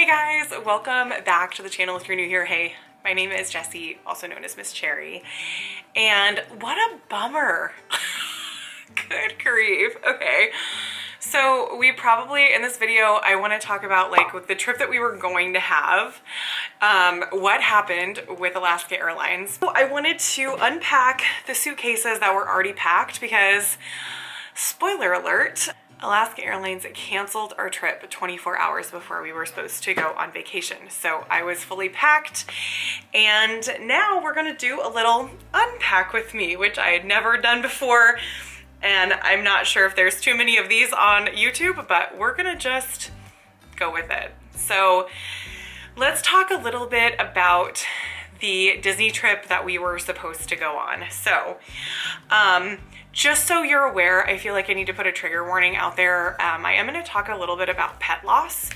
Hey guys, welcome back to the channel if you're new here. Hey, my name is Jessie, also known as Miss Cherry, and what a bummer. Good grief. Okay, so we probably, in this video, I want to talk about like the trip that we were going to have, what happened with Alaska Airlines. So I wanted to unpack the suitcases that were already packed because, spoiler alert, Alaska Airlines canceled our trip 24 hours before we were supposed to go on vacation. So I was fully packed, and now we're gonna do a little unpack with me, which I had never done before. And I'm not sure if there's too many of these on YouTube, but we're gonna just go with it. So let's talk a little bit about the Disney trip that we were supposed to go on. So, just so you're aware, I feel like I need to put a trigger warning out there. I am going to talk a little bit about pet loss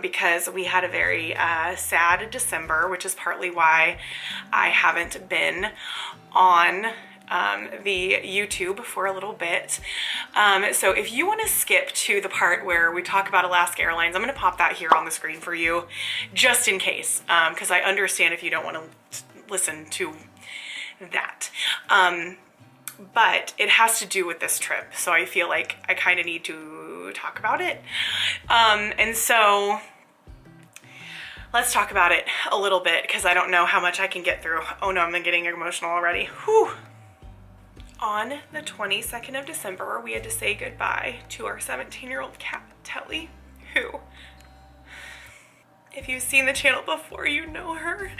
because we had a very sad December, which is partly why I haven't been on the YouTube for a little bit. So if you want to skip to the part where we talk about Alaska Airlines, I'm going to pop that here on the screen for you just in case, because I understand if you don't want to listen to that. But it has to do with this trip, so I feel like I kind of need to talk about it. And so let's talk about it a little bit because I don't know how much I can get through. Oh no, I'm getting emotional already. Whew. On the 22nd of December, we had to say goodbye to our 17-year-old cat, Telly, who, if you've seen the channel before, you know her.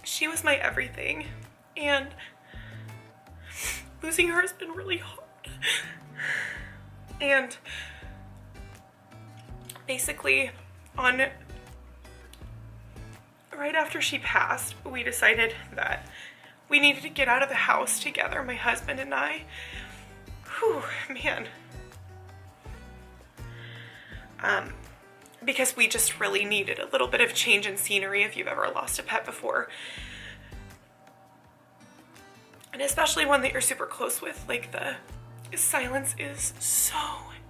She was my everything. And losing her has been really hard. And basically right after she passed, we decided that we needed to get out of the house together, my husband and I. Whew, man. Because we just really needed a little bit of change in scenery if you've ever lost a pet before. And especially one that you're super close with, like the silence is so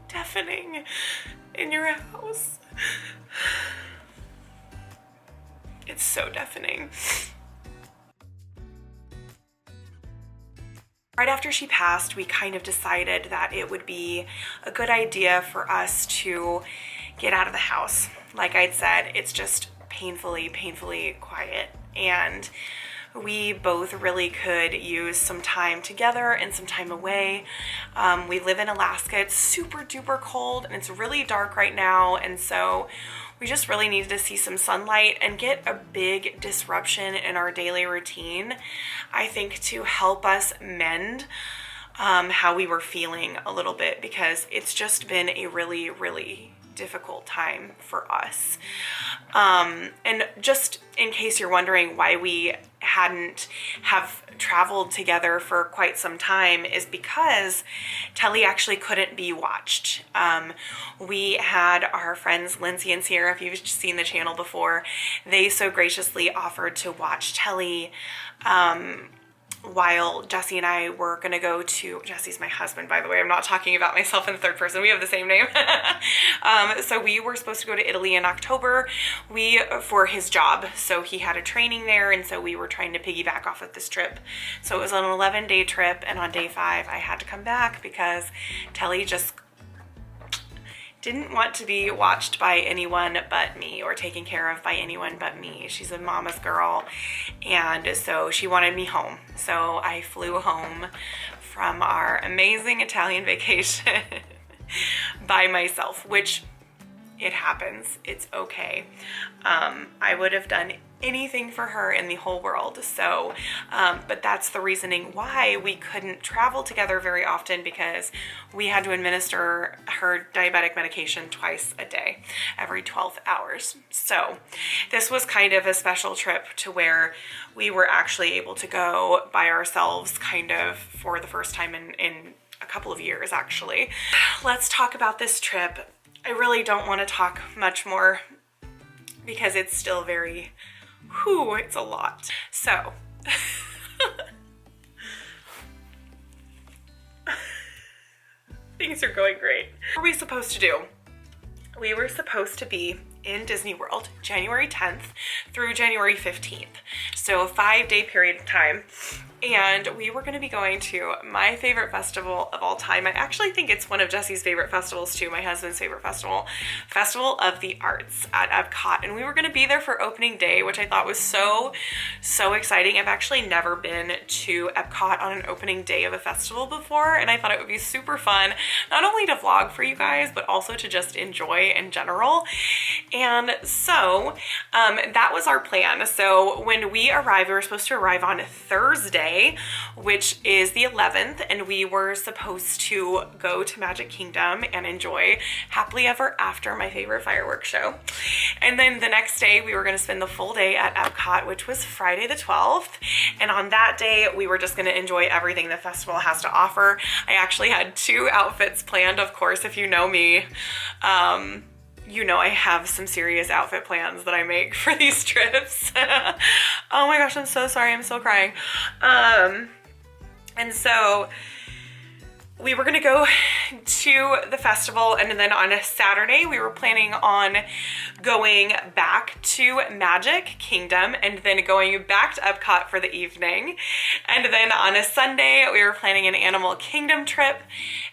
deafening in your house. It's so deafening. Right after she passed, we kind of decided that it would be a good idea for us to get out of the house. Like I'd said, it's just painfully quiet, and we both really could use some time together and some time away. We live in Alaska. It's super duper cold and it's really dark right now, and so we just really needed to see some sunlight and get a big disruption in our daily routine, I think, to help us mend how we were feeling a little bit, because it's just been a really difficult time for us. And just in case you're wondering why we hadn't have traveled together for quite some time, is because Telly actually couldn't be watched. We had our friends Lindsay and Sierra, if you've seen the channel before, they so graciously offered to watch Telly while Jesse and I were going to go to, Jesse's my husband, by the way, I'm not talking about myself in the third person, we have the same name. So we were supposed to go to Italy in October, for his job, so he had a training there, and so we were trying to piggyback off of this trip. So it was an 11-day trip, and on day 5 I had to come back because Telly just didn't want to be watched by anyone but me, or taken care of by anyone but me. She's a mama's girl, and so she wanted me home. So I flew home from our amazing Italian vacation by myself, which it happens. It's okay. I would have done anything for her in the whole world. So, but that's the reasoning why we couldn't travel together very often, because we had to administer her diabetic medication twice a day, every 12 hours. So this was kind of a special trip to where we were actually able to go by ourselves, kind of for the first time in a couple of years, actually. Let's talk about this trip. I really don't want to talk much more because it's still very, it's a lot. So, things are going great. What are we supposed to do? we were supposed to be in Disney World January 10th through January 15th. So a 5-day period of time. And we were going to be going to my favorite festival of all time. I actually think it's one of Jesse's favorite festivals too, my husband's favorite festival, Festival of the Arts at Epcot. And we were going to be there for opening day, which I thought was so exciting. I've actually never been to Epcot on an opening day of a festival before, and I thought it would be super fun, not only to vlog for you guys, but also to just enjoy in general. And so that was our plan. So when we arrived, we were supposed to arrive on Thursday, which is the 11th, and we were supposed to go to Magic Kingdom and enjoy Happily Ever After, my favorite fireworks show. And then the next day we were going to spend the full day at Epcot, which was Friday the 12th. And on that day we were just going to enjoy everything the festival has to offer. I actually had 2 outfits planned. Of course, if you know me, you know I have some serious outfit plans that I make for these trips. Oh my gosh, I'm so sorry. I'm still crying. And so we were gonna go to the festival, and then on a Saturday we were planning on going back to Magic Kingdom and then going back to Epcot for the evening. And then on a Sunday we were planning an Animal Kingdom trip,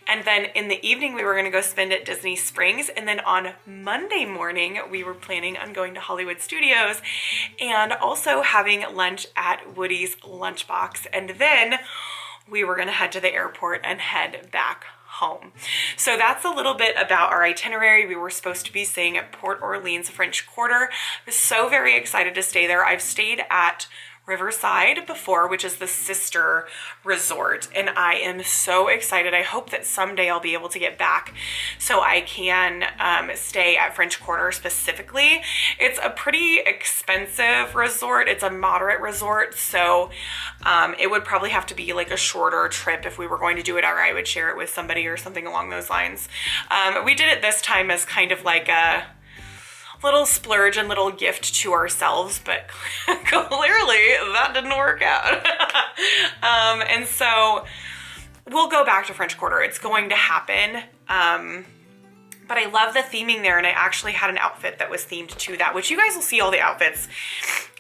and then in the evening we were gonna go spend at Disney Springs. And then on Monday morning we were planning on going to Hollywood Studios and also having lunch at Woody's Lunchbox. And then we were gonna head to the airport and head back home. So that's a little bit about our itinerary. We were supposed to be staying at Port Orleans French Quarter. I was so very excited to stay there. I've stayed at Riverside before, which is the sister resort, and I am so excited. I hope that someday I'll be able to get back so I can stay at French Quarter specifically. It's a pretty expensive resort. It's a moderate resort, so it would probably have to be like a shorter trip if we were going to do it, or I would share it with somebody or something along those lines. We did it this time as kind of like a little splurge and little gift to ourselves, but clearly that didn't work out. And so we'll go back to French Quarter. It's going to happen. But I love the theming there, and I actually had an outfit that was themed to that, which you guys will see all the outfits.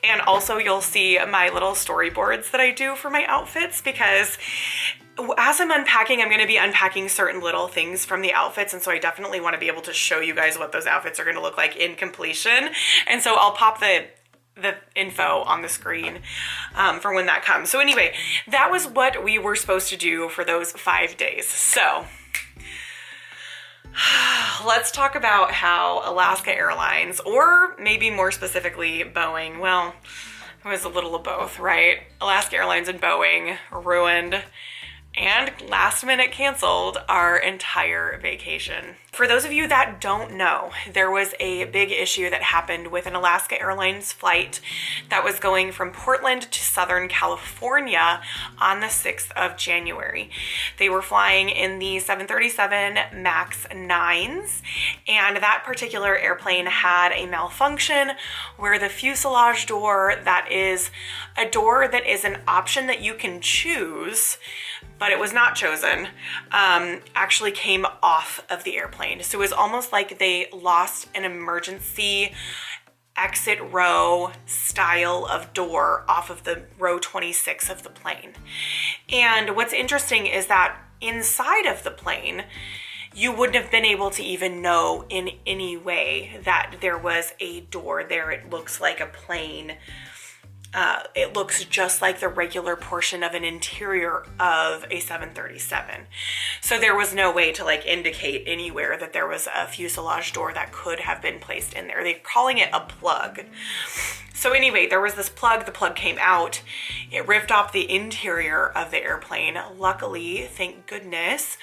And also you'll see my little storyboards that I do for my outfits, because as I'm unpacking, I'm going to be unpacking certain little things from the outfits, and so I definitely want to be able to show you guys what those outfits are going to look like in completion. And so I'll pop the info on the screen for when that comes. So anyway, that was what we were supposed to do for those 5 days. So let's talk about how Alaska Airlines, or maybe more specifically Boeing, well, it was a little of both, right? Alaska Airlines and Boeing ruined and last minute canceled our entire vacation. For those of you that don't know, there was a big issue that happened with an Alaska Airlines flight that was going from Portland to Southern California on the 6th of January. They were flying in the 737 MAX 9s, and that particular airplane had a malfunction where the fuselage door, that is a door that is an option that you can choose, but it was not chosen, actually came off of the airplane. So it was almost like they lost an emergency exit row style of door off of the row 26 of the plane. And what's interesting is that inside of the plane, you wouldn't have been able to even know in any way that there was a door there. It looks like a plane. It looks just like the regular portion of an interior of a 737. So there was no way to like indicate anywhere that there was a fuselage door that could have been placed in there. They're calling it a plug. So anyway, there was this plug, the plug came out, it ripped off the interior of the airplane. Luckily, thank goodness,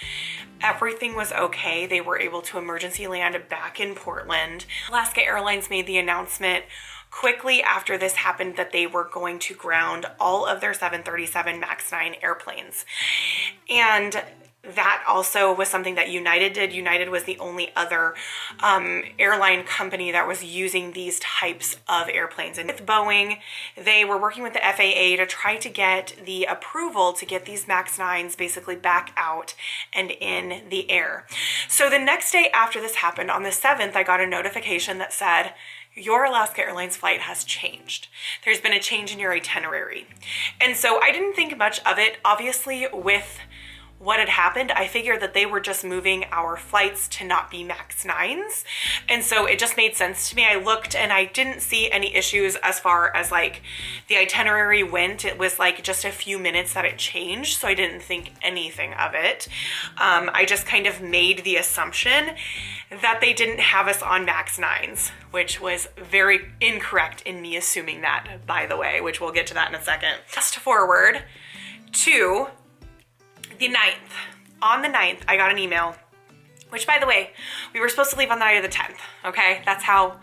everything was okay. They were able to emergency land back in Portland. Alaska Airlines made the announcement quickly after this happened that they were going to ground all of their 737 MAX 9 airplanes. And that also was something that United did. United was the only other airline company that was using these types of airplanes. And with Boeing, they were working with the FAA to try to get the approval to get these MAX 9s basically back out and in the air. So the next day after this happened, on the 7th, I got a notification that said, your Alaska Airlines flight has changed. There's been a change in your itinerary. And so I didn't think much of it. Obviously, with what had happened, I figured that they were just moving our flights to not be MAX 9s. And so it just made sense to me. I looked and I didn't see any issues as far as like the itinerary went. It was like just a few minutes that it changed. So I didn't think anything of it. I just kind of made the assumption that they didn't have us on MAX 9s, which was very incorrect in me assuming that, by the way, which we'll get to that in a second. Fast forward to the 9th. On the 9th, I got an email, which, by the way, we were supposed to leave on the night of the 10th, okay? That's how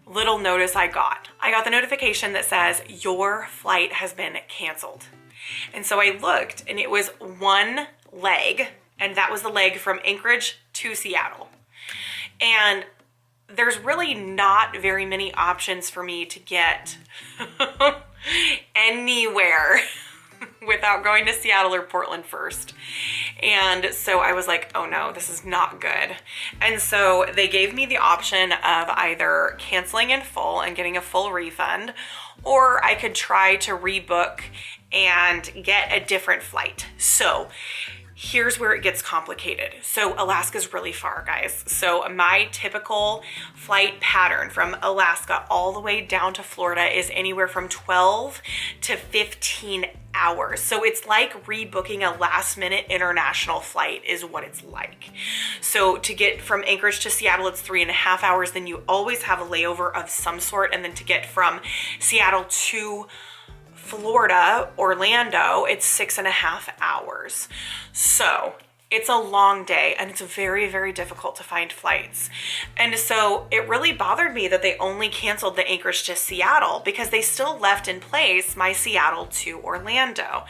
little notice I got. I got the notification that says, your flight has been canceled. And so I looked, and it was one leg, and that was the leg from Anchorage to Seattle. And there's really not very many options for me to get anywhere without going to Seattle or Portland first. And so I was like, oh no, this is not good. And so they gave me the option of either canceling in full and getting a full refund, or I could try to rebook and get a different flight. So here's where it gets complicated. So Alaska's really far, guys. So my typical flight pattern from Alaska all the way down to Florida is anywhere from 12 to 15 hours. So it's like rebooking a last minute international flight is what it's like. So to get from Anchorage to Seattle, it's 3.5 hours. Then you always have a layover of some sort. And then to get from Seattle to Florida, Orlando, it's 6.5 hours. So it's a long day and it's very, very difficult to find flights. And so it really bothered me that they only canceled the Anchorage to Seattle because they still left in place my Seattle to Orlando.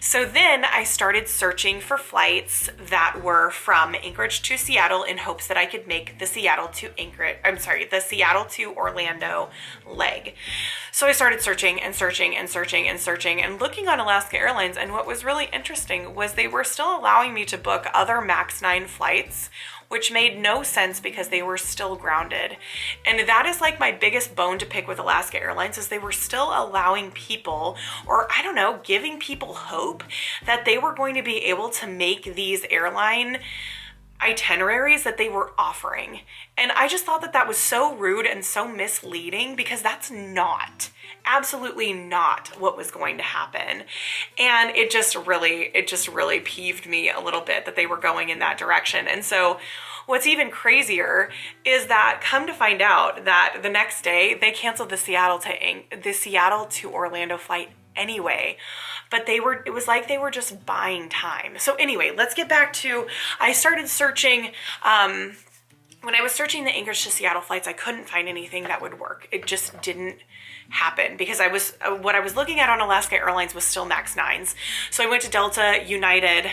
So then I started searching for flights that were from Anchorage to Seattle in hopes that I could make the Seattle to Orlando leg. So I started searching and looking on Alaska Airlines. And what was really interesting was they were still allowing me to book other MAX 9 flights, which made no sense because they were still grounded. And that is like my biggest bone to pick with Alaska Airlines is they were still allowing people, or I don't know, giving people hope that they were going to be able to make these airline itineraries that they were offering. And I just thought that that was so rude and so misleading because that's absolutely not what was going to happen. And it just really peeved me a little bit that they were going in that direction. And so what's even crazier is that come to find out that the next day they canceled the Seattle to Orlando flight anyway. But it was like they were just buying time. So anyway, let's get back to, I started searching, when I was searching the Anchorage to Seattle flights, I couldn't find anything that would work. It just didn't happen because what I was looking at on Alaska Airlines was still MAX 9s. So I went to Delta and United.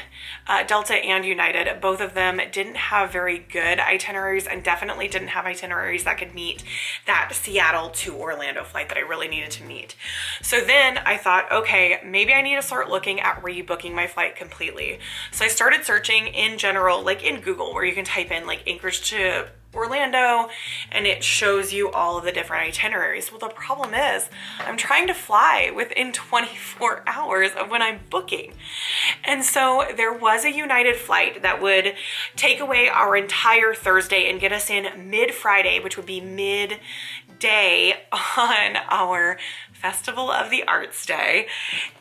Both of them didn't have very good itineraries and definitely didn't have itineraries that could meet that Seattle to Orlando flight that I really needed to meet. So then I thought, okay, maybe I need to start looking at rebooking my flight completely. So I started searching in general, like in Google, where you can type in like Anchorage to Orlando and it shows you all of the different itineraries. Well, the problem is I'm trying to fly within 24 hours of when I'm booking. And so there was a United flight that would take away our entire Thursday and get us in mid-Friday, which would be midday on our Festival of the Arts Day.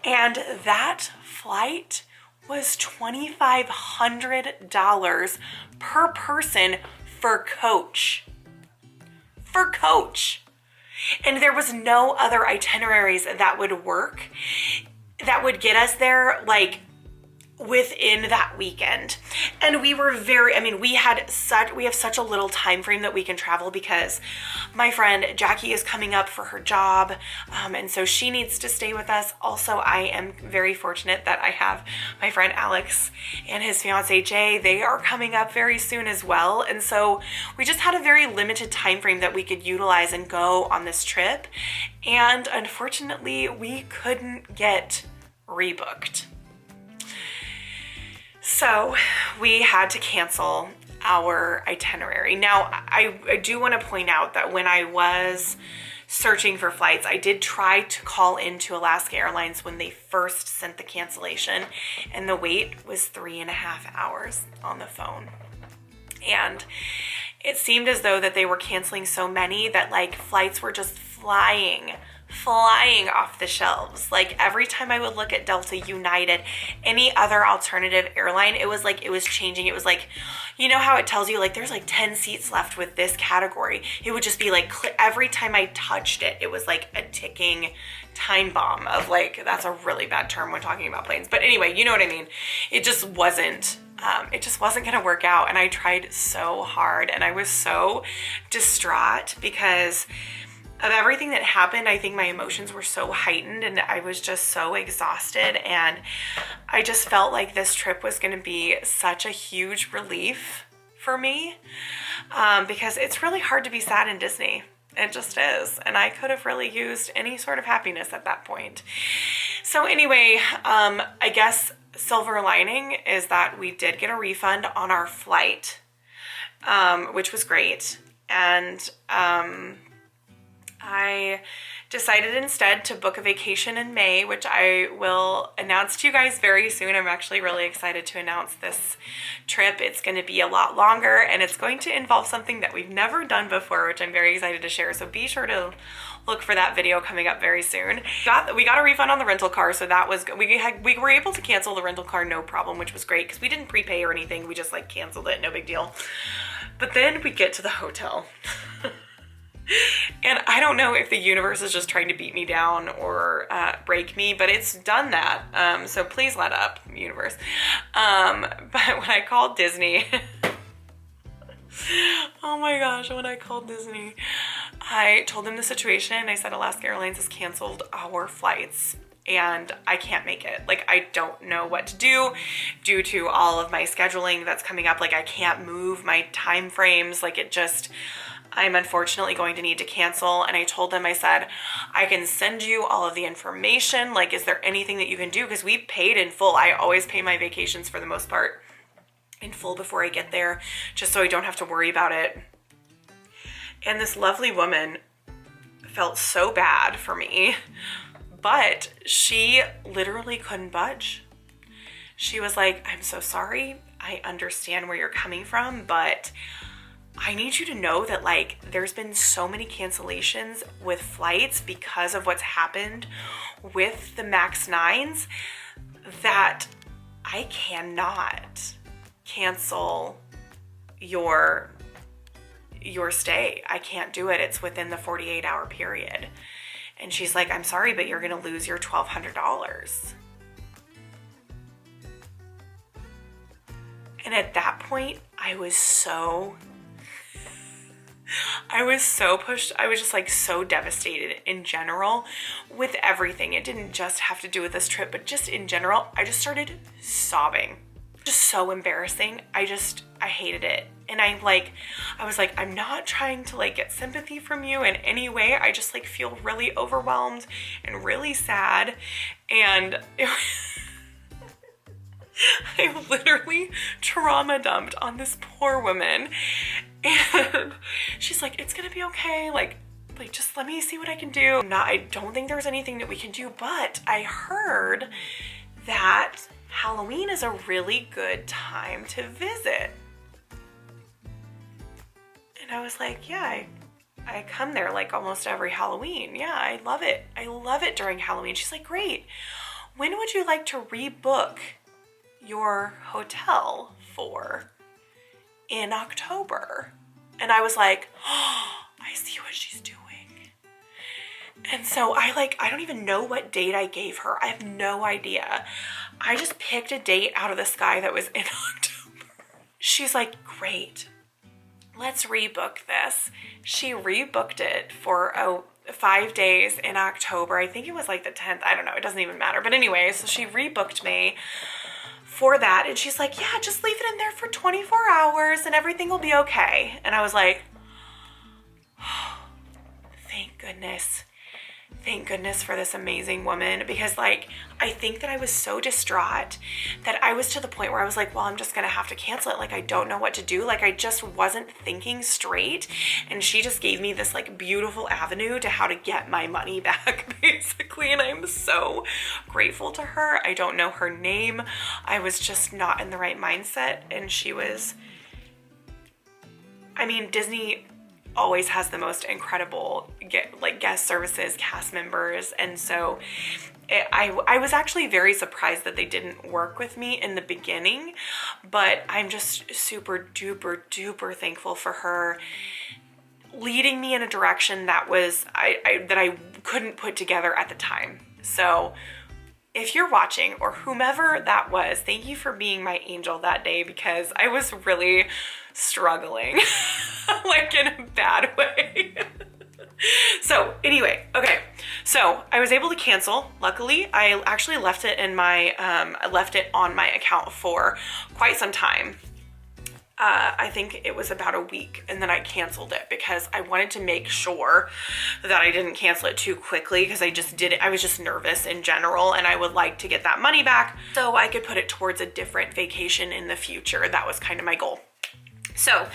And that flight was $2,500 per person for coach. And there was no other itineraries that would work, that would get us there like within that weekend. And we were very, I mean, we have such a little time frame that we can travel because my friend Jackie is coming up for her job, and so she needs to stay with us. Also, I am very fortunate that I have my friend Alex and his fiance Jay. They are coming up very soon as well, and so we just had a very limited time frame that we could utilize and go on this trip, and unfortunately we couldn't get rebooked. So we had to cancel our itinerary. Now, I do want to point out that when I was searching for flights, I did try to call into Alaska Airlines when they first sent the cancellation, and the wait was 3.5 hours on the phone. And it seemed as though that they were canceling so many that like flights were just flying off the shelves. Like every time I would look at Delta, United, any other alternative airline, it was like it was changing. It was like, you know how it tells you like there's like 10 seats left with this category. It would just be like every time I touched it, it was like a ticking time bomb of like, that's a really bad term when talking about planes. But anyway, you know what I mean? It just wasn't going to work out. And I tried so hard and I was so distraught because of everything that happened. I think my emotions were so heightened and I was just so exhausted, and I just felt like this trip was going to be such a huge relief for me, because it's really hard to be sad in Disney. It just is. And I could have really used any sort of happiness at that point. So anyway, I guess silver lining is that we did get a refund on our flight, which was great. And I decided instead to book a vacation in May, which I will announce to you guys very soon. I'm actually really excited to announce this trip. It's going to be a lot longer and it's going to involve something that we've never done before, which I'm very excited to share. So be sure to look for that video coming up very soon. We got a refund on the rental car, so that was good. We were able to cancel the rental car no problem, which was great because we didn't prepay or anything. We just like canceled it, no big deal. But then we get to the hotel. And I don't know if the universe is just trying to beat me down or break me, but it's done that. So please let up, universe. But when I called Disney, oh my gosh, when I called Disney, I told them the situation. I said Alaska Airlines has canceled our flights and I can't make it. Like, I don't know what to do due to all of my scheduling that's coming up. Like, I can't move my time frames. Like, I'm unfortunately going to need to cancel. And I told them, I said, I can send you all of the information. Like, is there anything that you can do? Because we paid in full. I always pay my vacations for the most part in full before I get there, just so I don't have to worry about it. And this lovely woman felt so bad for me, but she literally couldn't budge. She was like, I'm so sorry. I understand where you're coming from, but I need you to know that like there's been so many cancellations with flights because of what's happened with the MAX 9s that I cannot cancel your stay. I can't do it. It's within the 48-hour period. And she's like, I'm sorry, but you're going to lose your $1,200. And at that point, I was so pushed. I was just like so devastated in general with everything. It didn't just have to do with this trip, but just in general, I just started sobbing. Just so embarrassing. I hated it. And I was like, I'm not trying to like get sympathy from you in any way. I just like feel really overwhelmed and really sad. And I literally trauma dumped on this poor woman. And she's like, it's gonna be okay. Like just let me see what I can do. I don't think there's anything that we can do, but I heard that Halloween is a really good time to visit. And I was like, yeah, I come there like almost every Halloween. Yeah, I love it. I love it during Halloween. She's like, great. When would you like to rebook your hotel for in October? And I was like, oh, I see what she's doing. And so I don't even know what date I gave her. I have no idea. I just picked a date out of the sky that was in October. She's like, great, let's rebook this. She rebooked it for 5 days in October. I think it was like the 10th. I don't know. It doesn't even matter. But anyway, so she rebooked me for that. And she's like, yeah, just leave it in there for 24 hours and everything will be okay. And I was like, oh, thank goodness. Thank goodness for this amazing woman, because like, I think that I was so distraught that I was to the point where I was like, well, I'm just gonna have to cancel it. Like, I don't know what to do. Like, I just wasn't thinking straight. And she just gave me this like beautiful avenue to how to get my money back, basically. And I'm so grateful to her. I don't know her name. I was just not in the right mindset. And she was, I mean, Disney always has the most incredible guest services, cast members, and so I was actually very surprised that they didn't work with me in the beginning, but I'm just super duper thankful for her leading me in a direction that was that I couldn't put together at the time. So if you're watching, or whomever that was, thank you for being my angel that day, because I was really struggling, like in a bad way. So anyway, okay. So I was able to cancel. Luckily, I actually left it in my, I left it on my account for quite some time. I think it was about a week, and then I canceled it because I wanted to make sure that I didn't cancel it too quickly, because I just did it. I was just nervous in general, and I would like to get that money back so I could put it towards a different vacation in the future. That was kind of my goal. So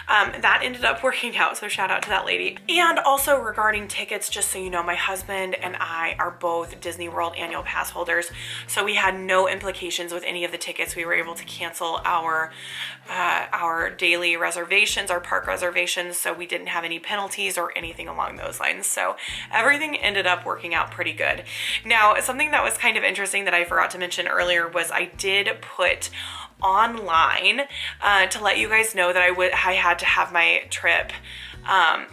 that ended up working out, so shout out to that lady. And also regarding tickets, just so you know, my husband and I are both Disney World annual pass holders, so we had no implications with any of the tickets. We were able to cancel our daily reservations, our park reservations, so we didn't have any penalties or anything along those lines. So everything ended up working out pretty good. Now, something that was kind of interesting that I forgot to mention earlier was I did put online to let you guys know that I had to have my trip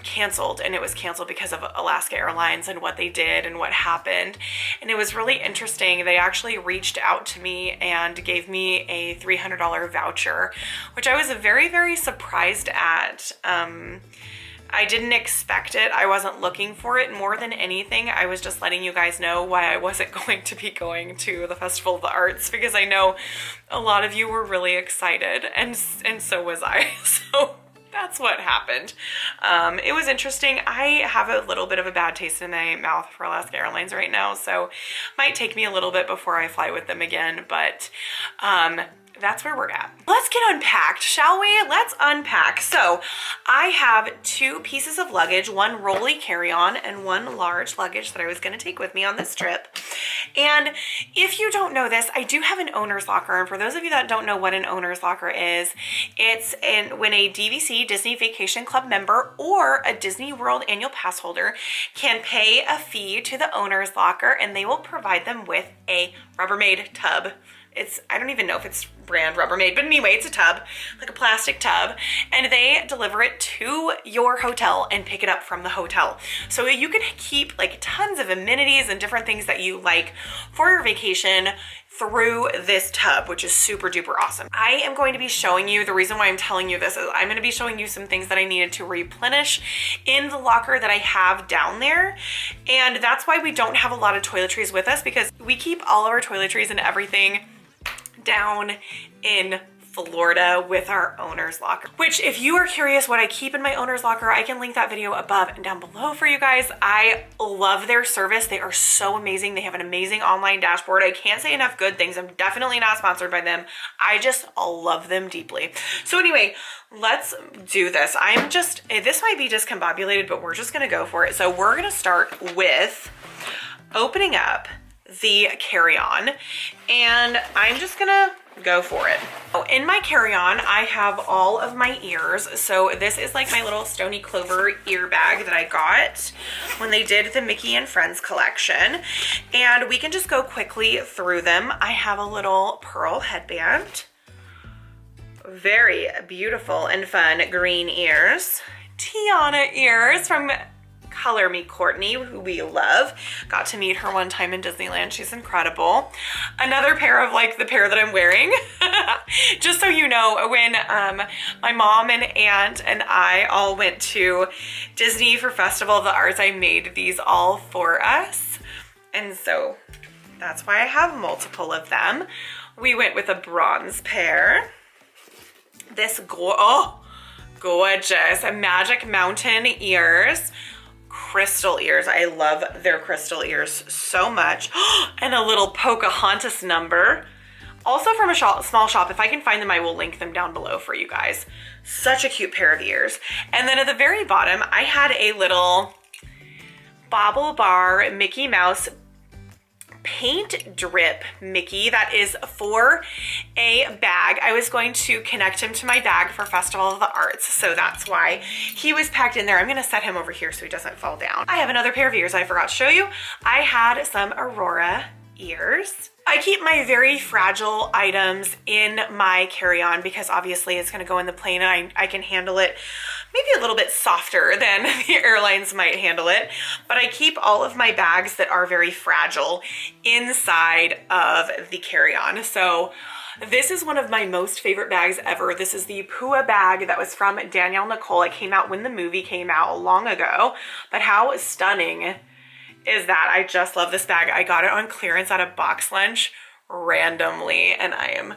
canceled, and it was canceled because of Alaska Airlines and what they did and what happened. And it was really interesting. They actually reached out to me and gave me a $300 voucher, which I was very surprised at. I didn't expect it. I wasn't looking for it more than anything. I was just letting you guys know why I wasn't going to be going to the Festival of the Arts, because I know a lot of you were really excited, and so was I. So that's what happened. It was interesting. I have a little bit of a bad taste in my mouth for Alaska Airlines right now, so it might take me a little bit before I fly with them again, but that's where we're at. Let's get unpacked, shall we? Let's unpack. So I have 2 pieces of luggage, one rolly carry-on and one large luggage that I was gonna take with me on this trip. And if you don't know this, I do have an owner's locker. And for those of you that don't know what an owner's locker is, it's when a DVC, Disney Vacation Club member, or a Disney World annual pass holder can pay a fee to the owner's locker, and they will provide them with a Rubbermaid tub. I don't even know if it's brand Rubbermaid, but anyway, it's a tub, like a plastic tub, and they deliver it to your hotel and pick it up from the hotel. So you can keep like tons of amenities and different things that you like for your vacation through this tub, which is super duper awesome. I am going to be showing you, the reason why I'm telling you this is I'm going to be showing you some things that I needed to replenish in the locker that I have down there. And that's why we don't have a lot of toiletries with us, because we keep all of our toiletries and everything down in Florida with our owner's locker, which if you are curious what I keep in my owner's locker, I can link that video above and down below for you guys. I love their service. They are so amazing. They have an amazing online dashboard. I can't say enough good things. I'm definitely not sponsored by them. I just love them deeply. So anyway, let's do this. This might be discombobulated, but we're just gonna go for it. So we're gonna start with opening up the carry-on, and I'm just gonna go for it. Oh, in my carry-on, I have all of my ears. So this is like my little Stony Clover ear bag that I got when they did the Mickey and Friends collection, and we can just go quickly through them. I have a little pearl headband, very beautiful and fun green ears, Tiana ears from Color Me Courtney, who we love. Got to meet her one time in Disneyland. She's incredible. Another pair of like the pair that I'm wearing. Just so you know, when my mom and aunt and I all went to Disney for Festival of the Arts, I made these all for us. And so that's why I have multiple of them. We went with a bronze pair. This gorgeous Magic Mountain ears. Crystal ears. I love their crystal ears so much. And a little Pocahontas number. Also from a small shop. If I can find them, I will link them down below for you guys. Such a cute pair of ears. And then at the very bottom, I had a little Bobble Bar Mickey Mouse paint drip Mickey that is for a bag. I was going to connect him to my bag for Festival of the Arts, so that's why he was packed in there. I'm gonna set him over here so he doesn't fall down. I have another pair of ears I forgot to show you. I had some Aurora ears. I keep my very fragile items in my carry-on because obviously it's gonna go in the plane and I can handle it maybe a little bit softer than the airlines might handle it. But I keep all of my bags that are very fragile inside of the carry-on. So this is one of my most favorite bags ever. This is the Pua bag that was from Danielle Nicole. It came out when the movie came out long ago, but how stunning is that? I just love this bag. I got it on clearance at a box lunch randomly, and I am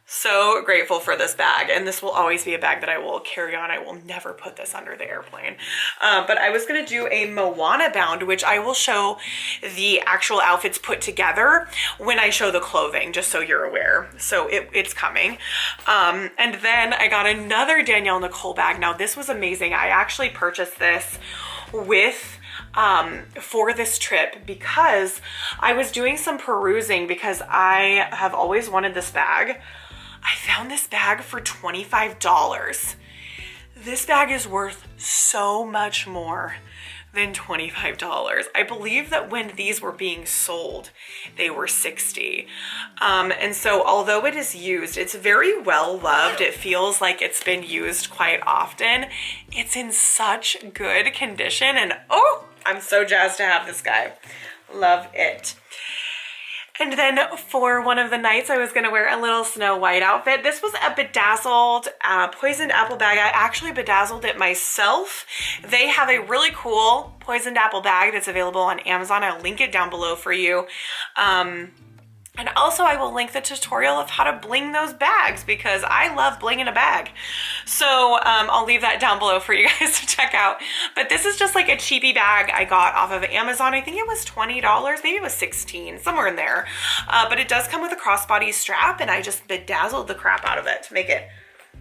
so grateful for this bag. And this will always be a bag that I will carry on. I will never put this under the airplane. But I was gonna do a Moana bound, which I will show the actual outfits put together when I show the clothing, just so you're aware. So it's coming. And then I got another Danielle Nicole bag. Now this was amazing. I actually purchased this for this trip because I was doing some perusing because I have always wanted this bag. I found this bag for $25. This bag is worth so much more than $25. I believe that when these were being sold, they were $60. And so although it is used, it's very well loved. It feels like it's been used quite often. It's in such good condition, and oh, I'm so jazzed to have this guy. Love it. And then for one of the nights, I was gonna wear a little Snow White outfit. This was a bedazzled poisoned apple bag. I actually bedazzled it myself. They have a really cool poisoned apple bag that's available on Amazon. I'll link it down below for you. And also I will link the tutorial of how to bling those bags because I love blinging a bag. So I'll leave that down below for you guys to check out. But this is just like a cheapy bag I got off of Amazon. I think it was $20, maybe it was $16, somewhere in there. But it does come with a crossbody strap, and I just bedazzled the crap out of it to make it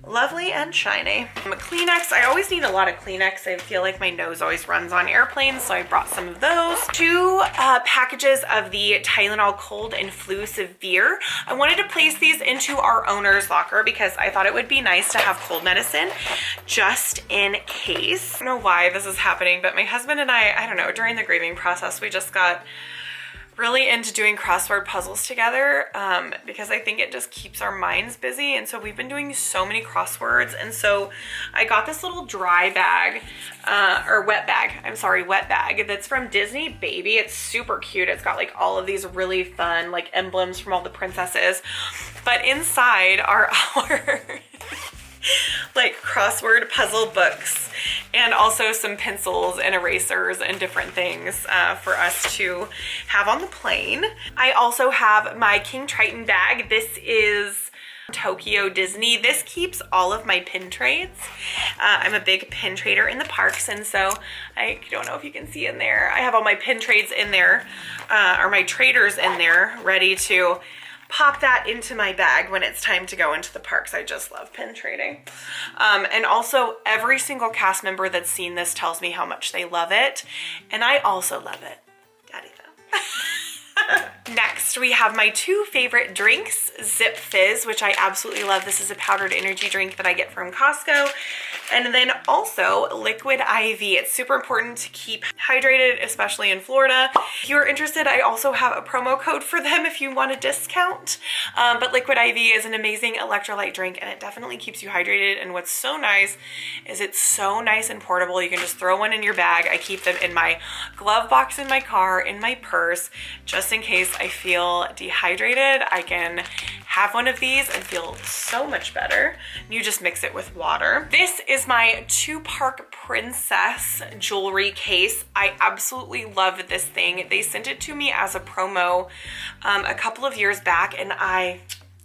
lovely and shiny. Kleenex, I always need a lot of Kleenex. I feel like my nose always runs on airplanes, so I brought some of those. 2 packages of the Tylenol Cold and Flu Severe. I wanted to place these into our owner's locker because I thought it would be nice to have cold medicine just in case. I don't know why this is happening, but my husband and I don't know, during the grieving process, we just got really into doing crossword puzzles together because I think it just keeps our minds busy. And so we've been doing so many crosswords. And so I got this little dry bag, wet bag that's from Disney Baby. It's super cute. It's got like all of these really fun like emblems from all the princesses. But inside are our like crossword puzzle books, and also some pencils and erasers and different things for us to have on the plane. I also have my King Triton bag. This is Tokyo Disney. This keeps all of my pin trades. I'm a big pin trader in the parks, and so I don't know if you can see in there, I have all my pin trades in there, or my traders in there, ready to pop that into my bag when it's time to go into the parks. I just love pin trading. And also every single cast member that's seen this tells me how much they love it. And I also love it. Daddy though. Next, we have my two favorite drinks, Zip Fizz, which I absolutely love. This is a powdered energy drink that I get from Costco. And then also Liquid IV. It's super important to keep hydrated, especially in Florida. If you're interested, I also have a promo code for them if you want a discount. But Liquid IV is an amazing electrolyte drink, and it definitely keeps you hydrated. And what's so nice is it's so nice and portable. You can just throw one in your bag. I keep them in my glove box in my car, in my purse, just in case I feel dehydrated. I can have one of these and feel so much better. You just mix it with water. This is my Two Park Princess jewelry case. I absolutely love this thing. They sent it to me as a promo a couple of years back, and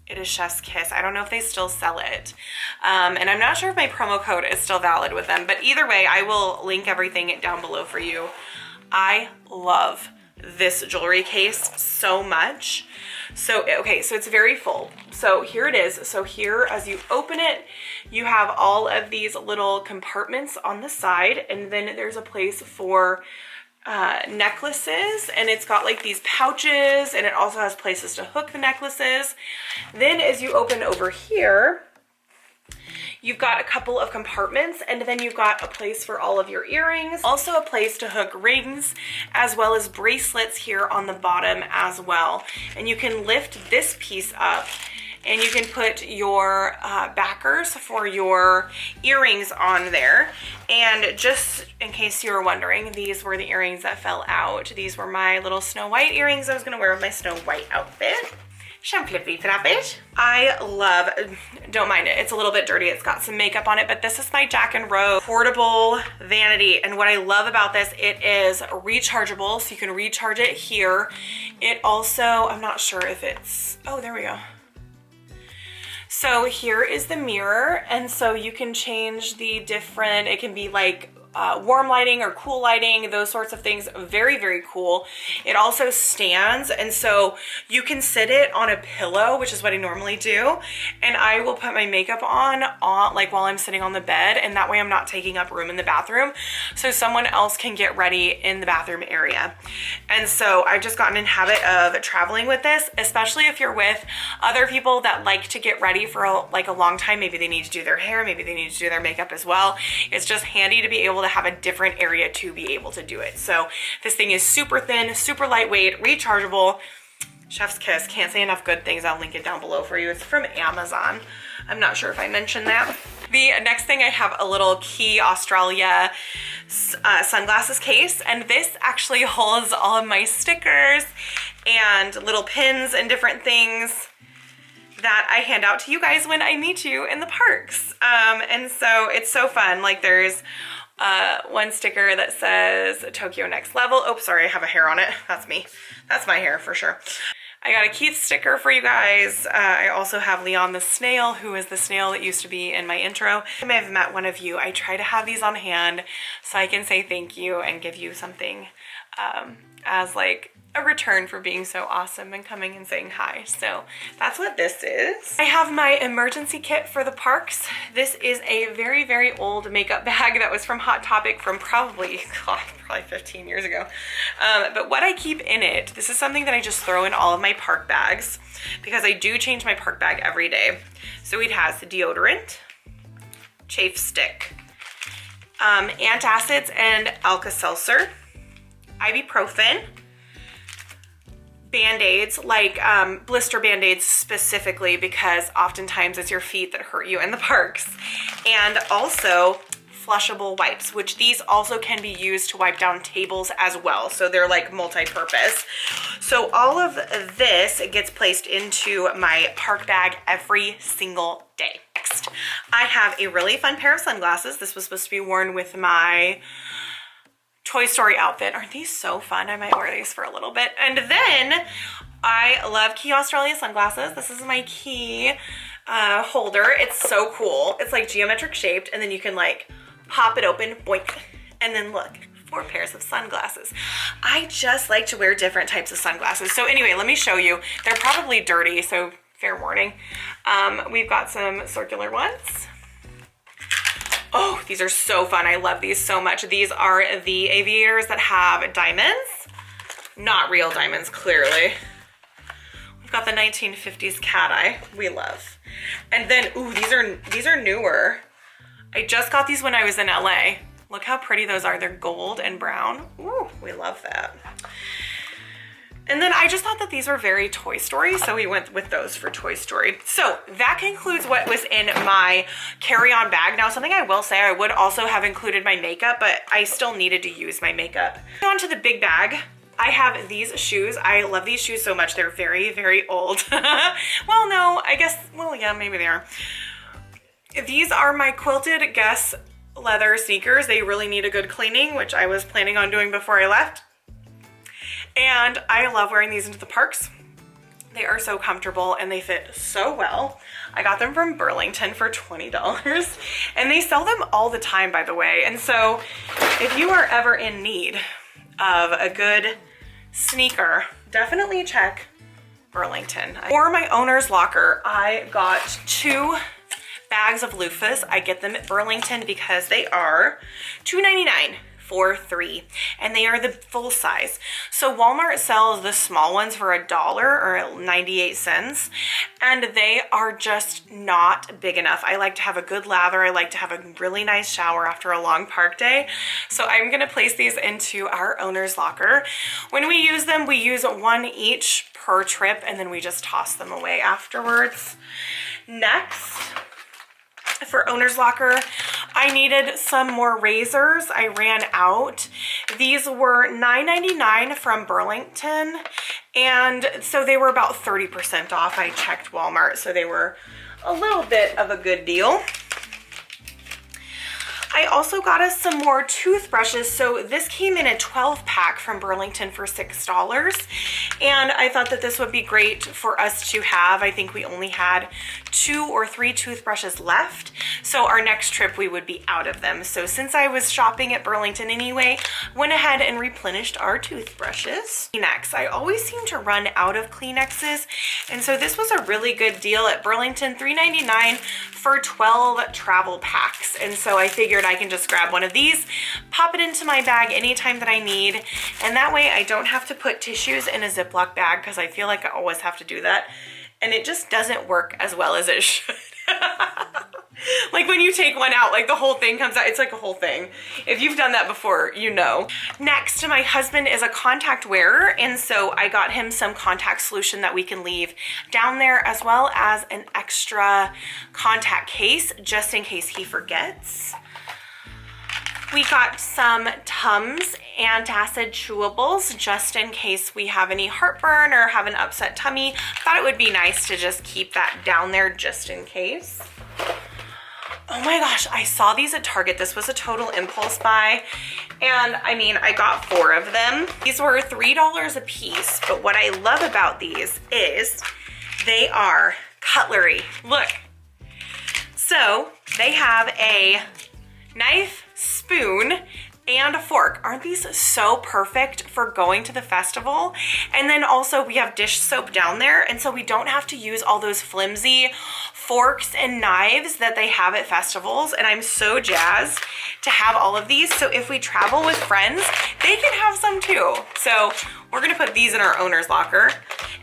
it is chef's kiss. I don't know if they still sell it. And I'm not sure if my promo code is still valid with them, but either way, I will link everything down below for you. I love this jewelry case so much. So, okay, so it's very full. So here it is. So here, as you open it, you have all of these little compartments on the side, and then there's a place for necklaces, and it's got like these pouches, and it also has places to hook the necklaces. Then as you open over here, you've got a couple of compartments, and then you've got a place for all of your earrings, also a place to hook rings, as well as bracelets here on the bottom as well. And you can lift this piece up, and you can put your backers for your earrings on there. And just in case you were wondering, these were the earrings that fell out. These were my little Snow White earrings I was gonna wear with my Snow White outfit. I love, don't mind it, it's a little bit dirty, it's got some makeup on it, but this is my Jack and Rose portable vanity. And what I love about this, it is rechargeable, so you can recharge it here. It also, I'm not sure if it's, oh, there we go. So here is the mirror, and so you can change the different, it can be like warm lighting or cool lighting, those sorts of things. Very, very cool. It also stands, and so you can sit it on a pillow, which is what I normally do, and I will put my makeup on like while I'm sitting on the bed, and that way I'm not taking up room in the bathroom, so someone else can get ready in the bathroom area. And so I've just gotten in habit of traveling with this, especially if you're with other people that like to get ready for a long time. Maybe they need to do their hair, maybe they need to do their makeup as well. It's just handy to be able to have a different area to be able to do it. So this thing is super thin, super lightweight, rechargeable. Chef's kiss, can't say enough good things. I'll link it down below for you. It's from Amazon. I'm not sure if I mentioned that. The next thing, I have a little Key Australia sunglasses case, and this actually holds all of my stickers and little pins and different things that I hand out to you guys when I meet you in the parks. And so it's so fun. Like there's one sticker that says Tokyo Next Level. Oh, sorry, I have a hair on it. That's me. That's my hair for sure. I got a Keith sticker for you guys. I also have Leon the snail, who is the snail that used to be in my intro. I may have met one of you. I try to have these on hand so I can say thank you and give you something as like a return for being so awesome and coming and saying hi. So that's what this is. I have my emergency kit for the parks. This is a very, very old makeup bag that was from Hot Topic from probably 15 years ago. But what I keep in it, this is something that I just throw in all of my park bags because I do change my park bag every day. So it has deodorant, chafe stick, antacids and Alka-Seltzer, ibuprofen, Band-Aids, like blister Band-Aids specifically, because oftentimes it's your feet that hurt you in the parks, and also flushable wipes, which these also can be used to wipe down tables as well. So they're like multi-purpose. So all of this gets placed into my park bag every single day. Next, I have a really fun pair of sunglasses. This was supposed to be worn with my Toy Story outfit. Aren't these so fun? I might wear these for a little bit. And then I love Key Australia sunglasses. This is my Key holder. It's so cool. It's like geometric shaped, and then you can like pop it open, boink, and then look, 4 pairs of sunglasses. I just like to wear different types of sunglasses. So anyway, let me show you. They're probably dirty, so fair warning. We've got some circular ones. Oh, these are so fun. I love these so much. These are the aviators that have diamonds. Not real diamonds, clearly. Got the 1950s cat eye, we love. And then, ooh, these are newer. I just got these when I was in LA. Look how pretty those are. They're gold and brown. Ooh, we love that. And then I just thought that these were very Toy Story, so we went with those for Toy Story. So that concludes what was in my carry-on bag. Now, something I will say, I would also have included my makeup, but I still needed to use my makeup. On to the big bag. I have these shoes. I love these shoes so much. They're very, very old. Well, no, I guess, well, yeah, maybe they are. These are my quilted Guess leather sneakers. They really need a good cleaning, which I was planning on doing before I left. And I love wearing these into the parks. They are so comfortable and they fit so well. I got them from Burlington for $20 and they sell them all the time, by the way. And so if you are ever in need of a good sneaker, definitely check Burlington. For my owner's locker, I got 2 bags of loofahs. I get them at Burlington because they are $2.99 for 3 and they are the full size. So Walmart sells the small ones for $1 or 98 cents and they are just not big enough. I like to have a good lather. I like to have a really nice shower after a long park day. So I'm gonna place these into our owner's locker. When we use them, we use 1 each per trip and then we just toss them away afterwards. Next, for owner's locker, I needed some more razors. I ran out. These were $9.99 from Burlington, and so they were about 30% off. I checked Walmart, so they were a little bit of a good deal. I also got us some more toothbrushes. So this came in a 12-pack from Burlington for $6. And I thought that this would be great for us to have. I think we only had 2 or 3 toothbrushes left. So our next trip, we would be out of them. So since I was shopping at Burlington anyway, went ahead and replenished our toothbrushes. Kleenex. I always seem to run out of Kleenexes. And so this was a really good deal at Burlington, $3.99 for 12 travel packs. And so I figured I can just grab one of these, pop it into my bag anytime that I need, and that way I don't have to put tissues in a Ziploc bag because I feel like I always have to do that, and it just doesn't work as well as it should. Like when you take one out, like the whole thing comes out. It's like a whole thing. If you've done that before, you know. Next, my husband is a contact wearer, and so I got him some contact solution that we can leave down there, as well as an extra contact case just in case he forgets. We got some Tums antacid chewables just in case we have any heartburn or have an upset tummy. Thought it would be nice to just keep that down there just in case. Oh my gosh, I saw these at Target. This was a total impulse buy. And I mean, I got 4 of them. These were $3 a piece, but what I love about these is they are cutlery. Look. So they have a knife, spoon, and a fork. Aren't these so perfect for going to the festival? And then also we have dish soap down there, and so we don't have to use all those flimsy forks and knives that they have at festivals, and I'm so jazzed to have all of these. So if we travel with friends, they can have some too. So we're gonna put these in our owner's locker.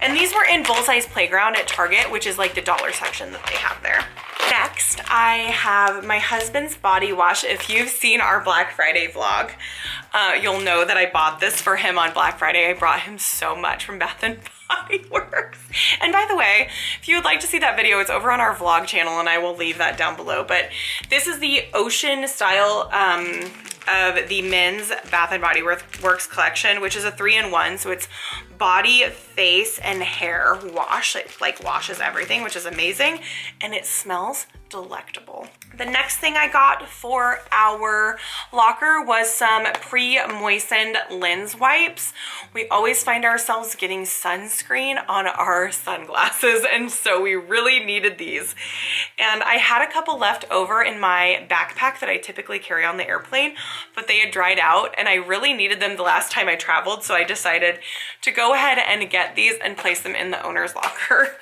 And these were in Bullseye's Playground at Target, which is like the dollar section that they have there. Next, I have my husband's body wash. If you've seen our Black Friday vlog, you'll know that I bought this for him on Black Friday. I brought him so much from Bath & Body Works. And by the way, if you would like to see that video, it's over on our vlog channel, and I will leave that down below. But this is the Ocean style of the men's Bath & Body Works collection, which is a 3-in-1. So it's body, face, and hair wash. It like washes everything, which is amazing. And it smells delectable. The next thing I got for our locker was some pre-moistened lens wipes. We always find ourselves getting sunscreen on our sunglasses, and so we really needed these. And I had a couple left over in my backpack that I typically carry on the airplane, but they had dried out, and I really needed them the last time I traveled, so I decided to go ahead and get these and place them in the owner's locker.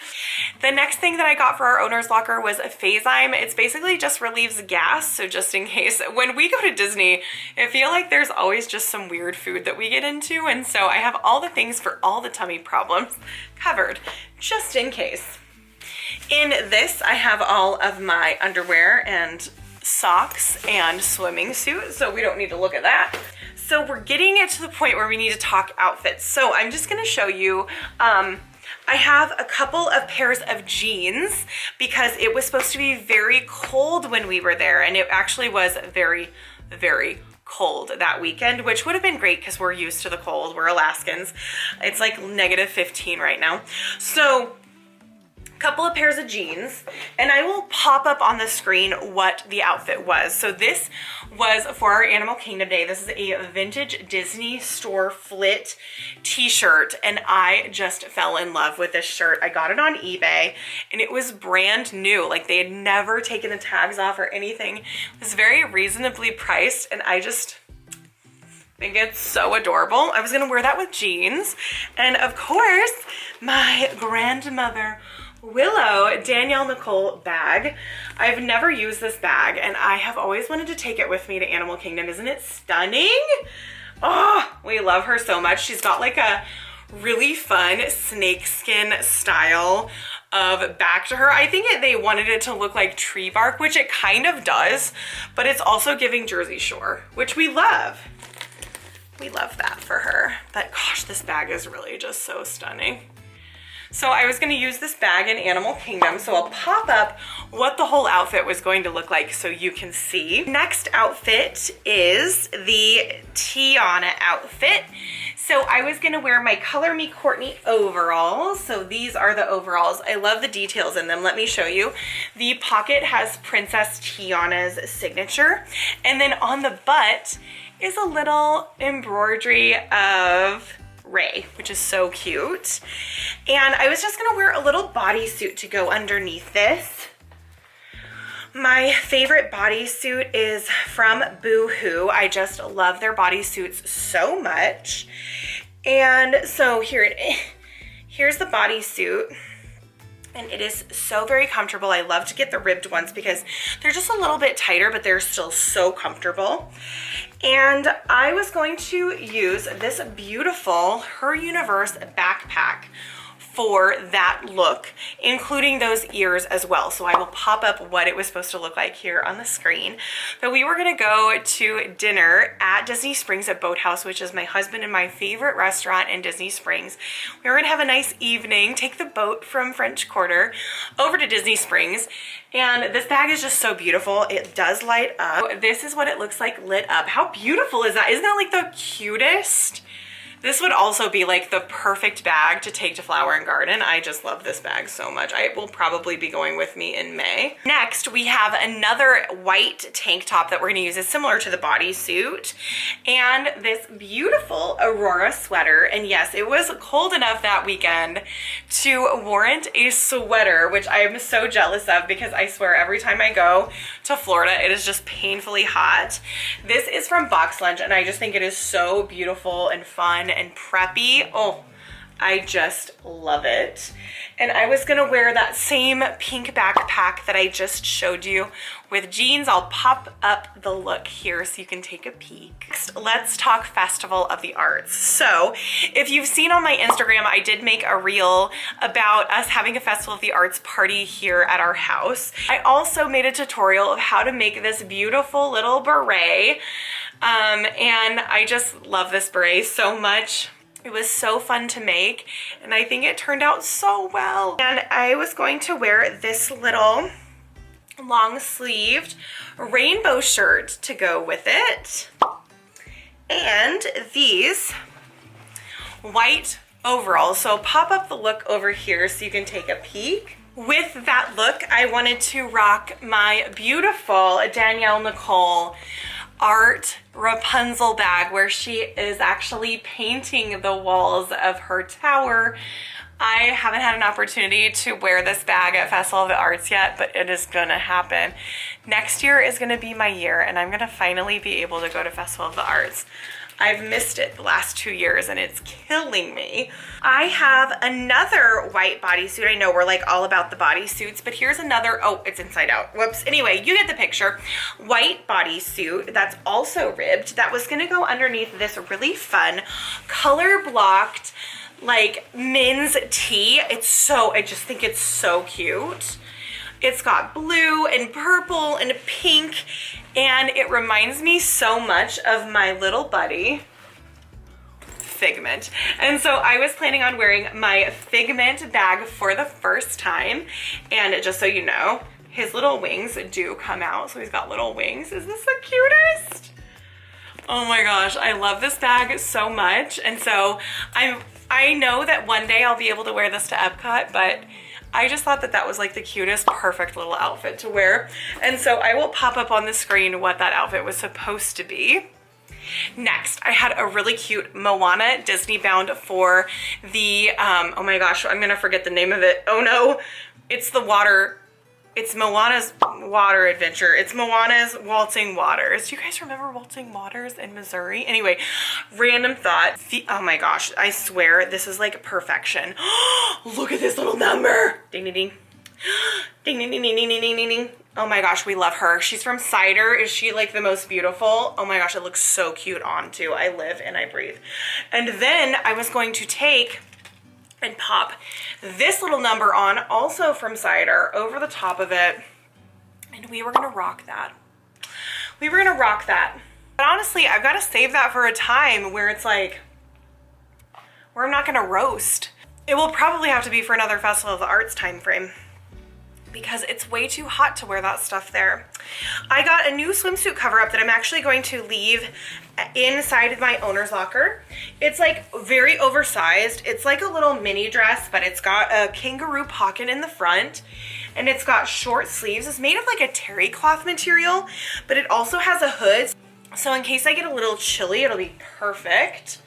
The next thing that I got for our owner's locker was a Phase time. It's basically just relieves gas, so just in case. When we go to Disney, I feel like there's always just some weird food that we get into, and so I have all the things for all the tummy problems covered, just in case. In this, I have all of my underwear and socks and swimming suit, so we don't need to look at that. So we're getting it to the point where we need to talk outfits. So I'm just gonna show you, I have a couple of pairs of jeans because it was supposed to be very cold when we were there, and it actually was very, very cold that weekend, which would have been great because we're used to the cold. We're Alaskans. It's like -15 right now. So couple of pairs of jeans, and I will pop up on the screen what the outfit was. So this was for our Animal Kingdom Day. This is a vintage Disney store flit t-shirt, and I just fell in love with this shirt. I got it on eBay, and it was brand new. Like, they had never taken the tags off or anything. It was very reasonably priced, and I just think it's so adorable. I was gonna wear that with jeans, and of course, my grandmother Willow Danielle Nicole bag. I've never used this bag, and I have always wanted to take it with me to Animal Kingdom. Isn't it stunning? Oh, we love her so much. She's got like a really fun snakeskin style of bag to her. I think they wanted it to look like tree bark, which it kind of does, but it's also giving Jersey Shore, which we love. We love that for her. But gosh, this bag is really just so stunning. So I was gonna use this bag in Animal Kingdom, so I'll pop up what the whole outfit was going to look like so you can see. Next outfit is the Tiana outfit. So I was gonna wear my Color Me Courtney overalls. So these are the overalls. I love the details in them. Let me show you. The pocket has Princess Tiana's signature, and then on the butt is a little embroidery of Ray, which is so cute. And I was just gonna wear a little bodysuit to go underneath this. My favorite bodysuit is from Boohoo. I just love their bodysuits so much. And so here's the bodysuit. And it is so very comfortable. I love to get the ribbed ones because they're just a little bit tighter, but they're still so comfortable. And I was going to use this beautiful Her Universe backpack for that look, including those ears as well. So I will pop up what it was supposed to look like here on the screen. But we were gonna go to dinner at Disney Springs at Boathouse, which is my husband and my favorite restaurant in Disney Springs. We were gonna have a nice evening, take the boat from French Quarter over to Disney Springs. And this bag is just so beautiful. It does light up. This is what it looks like lit up. How beautiful is that? Isn't that like the cutest? This would also be like the perfect bag to take to Flower and Garden. I just love this bag so much. It will probably be going with me in May. Next, we have another white tank top that we're gonna use. It's similar to the bodysuit. And this beautiful Aurora sweater. And yes, it was cold enough that weekend to warrant a sweater, which I am so jealous of because I swear every time I go to Florida, it is just painfully hot. This is from Box Lunch, and I just think it is so beautiful and fun and preppy. Oh, I just love it. And I was gonna wear that same pink backpack that I just showed you with jeans. I'll pop up the look here so you can take a peek. Next, let's talk Festival of the Arts. So if you've seen on my Instagram, I did make a reel about us having a Festival of the Arts party here at our house. I also made a tutorial of how to make this beautiful little beret. And I just love this beret so much. It was so fun to make, and I think it turned out so well. And I was going to wear this little long-sleeved rainbow shirt to go with it. And these white overalls. So I'll pop up the look over here so you can take a peek. With that look, I wanted to rock my beautiful Danielle Nicole art Rapunzel bag where she is actually painting the walls of her tower. I haven't had an opportunity to wear this bag at Festival of the Arts yet, but it is gonna happen. Next year is gonna be my year, and I'm gonna finally be able to go to Festival of the Arts. I've missed it the last 2 years and it's killing me. I have another white bodysuit. I know we're like all about the bodysuits, but here's another, oh, it's inside out. Whoops. Anyway, you get the picture. White bodysuit that's also ribbed. That was gonna go underneath this really fun color blocked like men's tee. I just think it's so cute. It's got blue and purple and pink, and it reminds me so much of my little buddy, Figment. And so I was planning on wearing my Figment bag for the first time, and just so you know, his little wings do come out, so he's got little wings. Is this the cutest? Oh my gosh, I love this bag so much. And so I know that one day I'll be able to wear this to Epcot, but I just thought that that was like the cutest, perfect little outfit to wear. And so I will pop up on the screen what that outfit was supposed to be. Next, I had a really cute Moana Disney bound for the, oh my gosh, I'm gonna forget the name of it. Oh no, it's Moana's water adventure. It's Moana's Waltzing Waters. Do you guys remember Waltzing Waters in Missouri? Anyway, random thought. Oh my gosh, I swear this is like perfection. Look at this little number. Ding, ding, ding. Ding, ding, ding, ding, ding, ding, ding, ding. Oh my gosh, we love her. She's from Cider. Is she like the most beautiful? Oh my gosh, it looks so cute on too. I live and I breathe. And then I was going to take and pop this little number on, also from Cider, over the top of it, and we were gonna rock that. We were gonna rock that. But honestly, I've got to save that for a time where it's like, where I'm not gonna roast. It will probably have to be for another Festival of the Arts time frame, because it's way too hot to wear that stuff there. I got a new swimsuit cover up that I'm actually going to leave inside of my owner's locker. It's like very oversized. It's like a little mini dress, but it's got a kangaroo pocket in the front, and it's got short sleeves. It's made of like a terry cloth material, but it also has a hood. So in case I get a little chilly, it'll be perfect.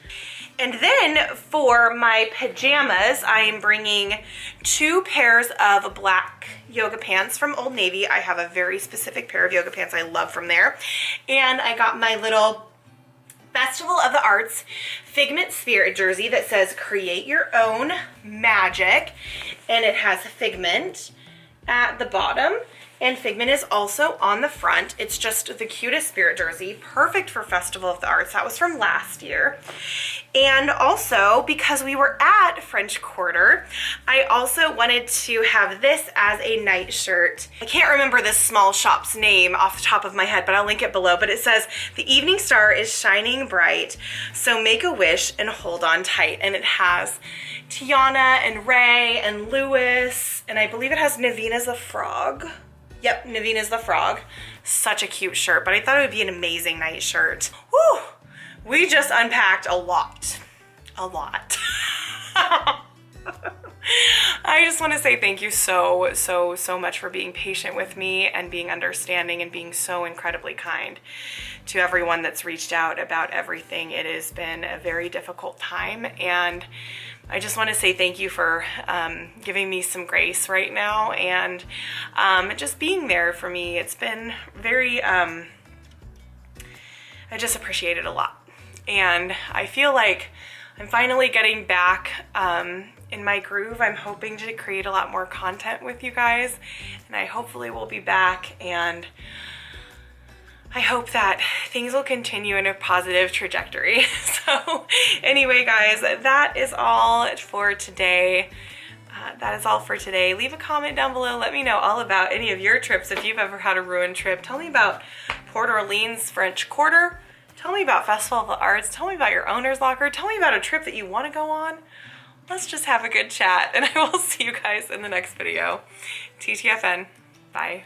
And then for my pajamas, I am bringing 2 pairs of black yoga pants from Old Navy. I have a very specific pair of yoga pants I love from there. And I got my little Festival of the Arts Figment Spirit jersey that says create your own magic. And it has Figment at the bottom. And Figment is also on the front. It's just the cutest spirit jersey, perfect for Festival of the Arts. That was from last year. And also, because we were at French Quarter, I also wanted to have this as a night shirt. I can't remember this small shop's name off the top of my head, but I'll link it below. But it says, the evening star is shining bright, so make a wish and hold on tight. And it has Tiana and Ray and Lewis, and I believe it has Naveen's the frog. Yep, Naveen's the frog. Such a cute shirt, but I thought it would be an amazing night shirt. Woo! We just unpacked a lot. A lot. I just want to say thank you so much for being patient with me and being understanding and being so incredibly kind to everyone that's reached out about everything. It has been a very difficult time, and I just want to say thank you for giving me some grace right now, and just being there for me. It's been very, I just appreciate it a lot. And I feel like I'm finally getting back in my groove. I'm hoping to create a lot more content with you guys, and I hopefully will be back, and I hope that things will continue in a positive trajectory. So anyway, guys, that is all for today. Leave a comment down below. Let me know all about any of your trips. If you've ever had a ruined trip, tell me about Port Orleans French Quarter. Tell me about Festival of the Arts. Tell me about your owner's locker. Tell me about a trip that you want to go on. Let's just have a good chat, and I will see you guys in the next video. TTFN. Bye.